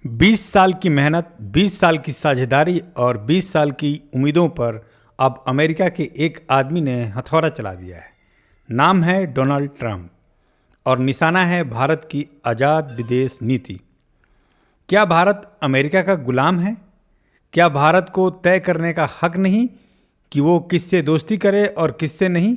20 साल की मेहनत, 20 साल की साझेदारी और 20 साल की उम्मीदों पर अब अमेरिका के एक आदमी ने हथौड़ा चला दिया है। नाम है डोनाल्ड ट्रंप और निशाना है भारत की आज़ाद विदेश नीति। क्या भारत अमेरिका का गुलाम है? क्या भारत को तय करने का हक नहीं कि वो किससे दोस्ती करे और किससे नहीं?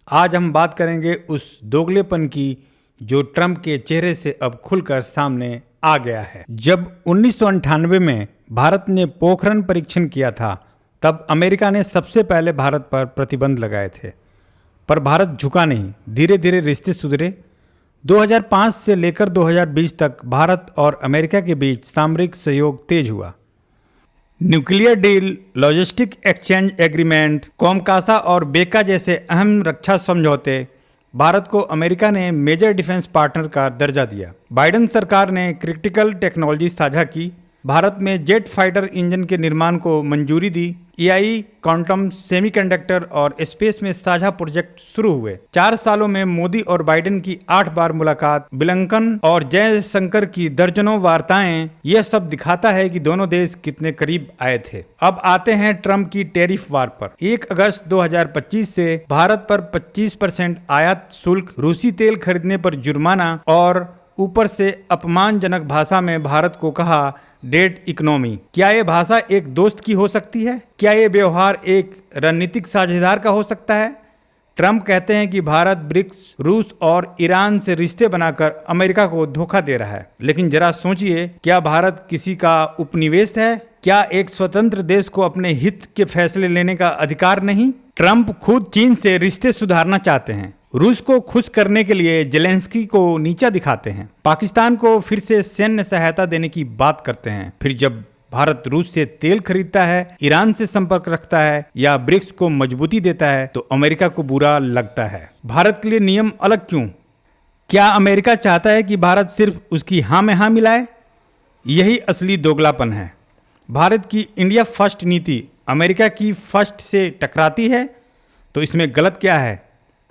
आज हम बात करेंगे उस दोगलेपन की जो ट्रंप के चेहरे से अब खुलकर सामने आ गया है। जब 1998 में भारत ने पोखरण परीक्षण किया था, तब अमेरिका ने सबसे पहले भारत पर प्रतिबंध लगाए थे, पर भारत झुका नहीं। धीरे धीरे रिश्ते सुधरे। 2005 से लेकर 2020 तक भारत और अमेरिका के बीच सामरिक सहयोग तेज हुआ। Nuclear deal, logistic exchange agreement, COMCASA और बेका जैसे अहम रक्षा समझौते भारत को अमेरिका ने मेजर डिफेंस पार्टनर का दर्जा दिया। बाइडेन सरकार ने क्रिटिकल टेक्नोलॉजी साझा की, भारत में जेट फाइटर इंजन के निर्माण को मंजूरी दी। एआई, क्वांटम, सेमीकंडक्टर और स्पेस में साझा प्रोजेक्ट शुरू हुए। 4 सालों में मोदी और बाइडेन की 8 बार मुलाकात, ब्लिंकन और जयशंकर की दर्जनों वार्ताएं, यह सब दिखाता है कि दोनों देश कितने करीब आए थे। अब आते हैं ट्रंप की टैरिफ वार पर। 1 अगस्त 2025 से भारत पर 25% आयात शुल्क, रूसी तेल खरीदने पर जुर्माना और ऊपर से अपमानजनक भाषा में भारत को कहा डेड इकोनॉमी। क्या ये भाषा एक दोस्त की हो सकती है? क्या ये व्यवहार एक रणनीतिक साझेदार का हो सकता है? ट्रंप कहते हैं कि भारत ब्रिक्स, रूस और ईरान से रिश्ते बनाकर अमेरिका को धोखा दे रहा है। लेकिन जरा सोचिए, क्या भारत किसी का उपनिवेश है? क्या एक स्वतंत्र देश को अपने हित के फैसले लेने का अधिकार नहीं? ट्रंप खुद चीन से रिश्ते सुधारना चाहते हैं, रूस को खुश करने के लिए जेलेंस्की को नीचा दिखाते हैं, पाकिस्तान को फिर से सैन्य सहायता देने की बात करते हैं। फिर जब भारत रूस से तेल खरीदता है, ईरान से संपर्क रखता है या ब्रिक्स को मजबूती देता है, तो अमेरिका को बुरा लगता है। भारत के लिए नियम अलग क्यों? क्या अमेरिका चाहता है कि भारत सिर्फ उसकी हाँ में हाँ मिलाए? यही असली दोगलापन है। भारत की इंडिया फर्स्ट नीति अमेरिका की फर्स्ट से टकराती है, तो इसमें गलत क्या है?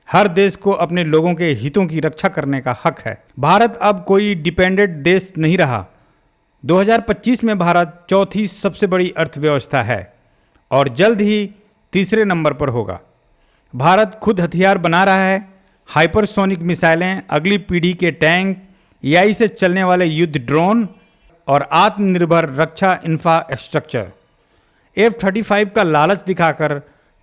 हर देश को अपने लोगों के हितों की रक्षा करने का हक है। भारत अब कोई डिपेंडेंट देश नहीं रहा। 2025 में भारत चौथी सबसे बड़ी अर्थव्यवस्था है और जल्द ही तीसरे नंबर पर होगा। भारत खुद हथियार बना रहा है, हाइपरसोनिक मिसाइलें, अगली पीढ़ी के टैंक, एआई से चलने वाले युद्ध ड्रोन और आत्मनिर्भर रक्षा इंफ्रास्ट्रक्चर। F-35 का लालच दिखाकर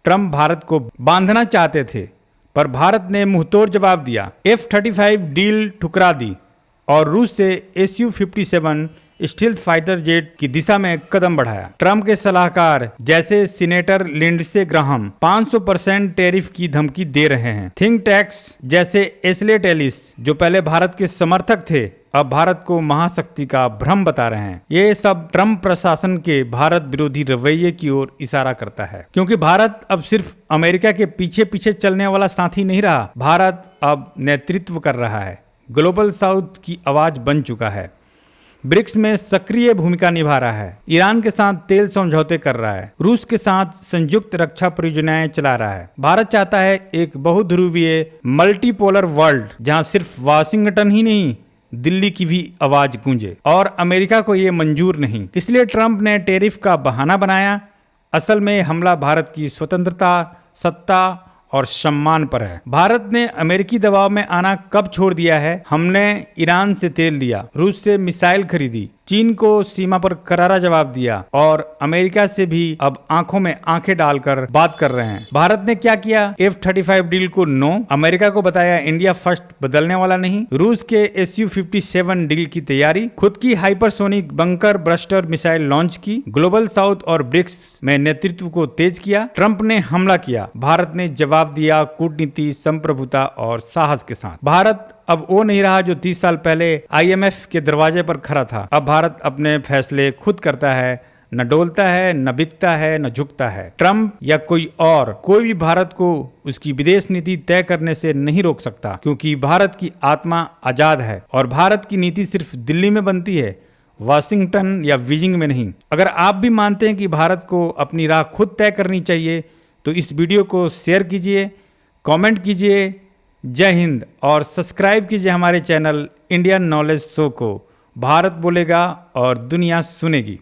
ट्रंप भारत को बांधना चाहते थे, पर भारत ने मुंहतोड़ जवाब दिया। F-35 डील ठुकरा दी और रूस से Su-57 स्टील्थ फाइटर जेट की दिशा में कदम बढ़ाया। ट्रंप के सलाहकार जैसे सीनेटर लिंडसे ग्राहम 500% टैरिफ की धमकी दे रहे हैं। थिंक टैंक्स जैसे एस्लेट एलिस, जो पहले भारत के समर्थक थे, अब भारत को महाशक्ति का भ्रम बता रहे हैं। ये सब ट्रंप प्रशासन के भारत विरोधी रवैये की ओर इशारा करता है, क्योंकि भारत अब सिर्फ अमेरिका के पीछे पीछे चलने वाला साथी नहीं रहा। भारत अब नेतृत्व कर रहा है, ग्लोबल साउथ की आवाज बन चुका है, ब्रिक्स में सक्रिय भूमिका निभा रहा है, ईरान के साथ तेल समझौते कर रहा है, रूस के साथ संयुक्त रक्षा परियोजनाएं चला रहा है। भारत चाहता है एक बहुध्रुवीय मल्टीपोलर वर्ल्ड, जहां सिर्फ वाशिंगटन ही नहीं, दिल्ली की भी आवाज गूंजे, और अमेरिका को ये मंजूर नहीं। इसलिए ट्रंप ने टैरिफ का बहाना बनाया। असल में हमला भारत की स्वतंत्रता, सत्ता और सम्मान पर है। भारत ने अमेरिकी दबाव में आना कब छोड़ दिया है? हमने ईरान से तेल लिया, रूस से मिसाइल खरीदी, चीन को सीमा पर करारा जवाब दिया और अमेरिका से भी अब आंखों में आंखें डालकर बात कर रहे हैं। भारत ने क्या किया? F-35 डील को नो, अमेरिका को बताया इंडिया फर्स्ट बदलने वाला नहीं, रूस के Su-57 डील की तैयारी, खुद की हाइपरसोनिक बंकर ब्रस्टर मिसाइल लॉन्च की, ग्लोबल साउथ और ब्रिक्स में नेतृत्व को तेज किया। ट्रंप ने हमला किया, भारत ने जवाब दिया कूटनीति, संप्रभुता और साहस के साथ। भारत अब वो नहीं रहा जो 30 साल पहले IMF के दरवाजे पर खड़ा था। अब भारत अपने फैसले खुद करता है, न डोलता है, न बिकता है, न झुकता है। ट्रंप या कोई भी भारत को उसकी विदेश नीति तय करने से नहीं रोक सकता, क्योंकि भारत की आत्मा आजाद है और भारत की नीति सिर्फ दिल्ली में बनती है, वाशिंगटन या बीजिंग में नहीं। अगर आप भी मानते हैं कि भारत को अपनी राह खुद तय करनी चाहिए, तो इस वीडियो को शेयर कीजिए, कमेंट कीजिए। जय हिंद और सब्सक्राइब कीजिए हमारे चैनल इंडियन नॉलेज शो को। भारत बोलेगा और दुनिया सुनेगी।